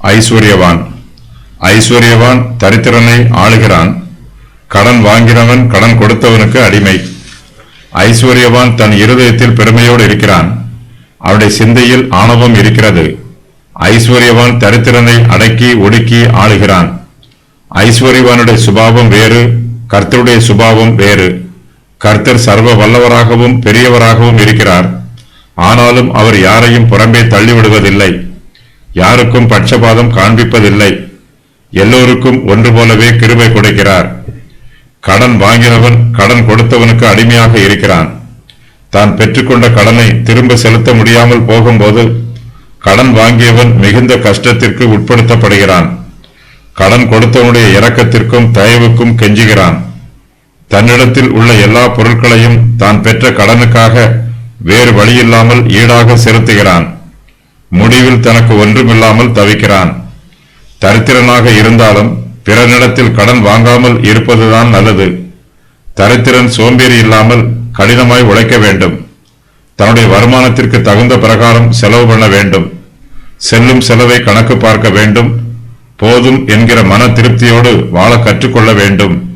ஐஸ்வர்யவான் ஐஸ்வர்யவான் தரித்திரனை ஆளுகிறான். கடன் வாங்கினவன் கடன் கொடுத்தவனுக்கு அடிமை. ஐஸ்வர்யவான் தன் இருதயத்தில் பெருமையோடு இருக்கிறான். அவருடைய சிந்தையில் ஆணவம் இருக்கிறது. ஐஸ்வர்யவான் தரித்திரனை அடக்கி ஒடுக்கி ஆளுகிறான். ஐஸ்வர்யவானுடைய சுபாவம் வேறு, கர்த்தருடைய சுபாவம் வேறு. கர்த்தர் சர்வ வல்லவராகவும் பெரியவராகவும் இருக்கிறார். ஆனாலும் அவர் யாரையும் புறம்பே தள்ளிவிடுவதில்லை. யாருக்கும் பட்சபாதம் காண்பிப்பதில்லை. எல்லோருக்கும் ஒன்று போலவே கிருபை கொடுக்கிறார். கடன் வாங்கினவன் கடன் கொடுத்தவனுக்கு அடிமையாக இருக்கிறான். தான் பெற்றுக்கொண்ட கடனை திரும்ப செலுத்த முடியாமல் போகும்போது கடன் வாங்கியவன் மிகுந்த கஷ்டத்திற்கு உட்படுத்தப்படுகிறான். கடன் கொடுத்தவனுடைய இரக்கத்திற்கும் தயவுக்கும் கெஞ்சுகிறான். தன்னிடத்தில் உள்ள எல்லா பொருட்களையும் தான் பெற்ற கடனுக்காக வேறு வழியில்லாமல் ஈடாக செலுத்துகிறான். முடிவில் தனக்கு ஒன்றுமில்லாமல் தவிக்கிறான். தரித்திரனாக இருந்தாலும் பிறனிடத்தில் கடன் வாங்காமல் இருப்பதுதான் நல்லது. தரித்திரன் சோம்பேறி இல்லாமல் கடினமாய் உழைக்க வேண்டும். தன்னுடைய வருமானத்திற்கு தகுந்த பிரகாரம் செலவு பண்ண வேண்டும். செல்லும் செலவை கணக்கு பார்க்க வேண்டும். போதும் என்கிற மன திருப்தியோடு வாழ கற்றுக்கொள்ள வேண்டும்.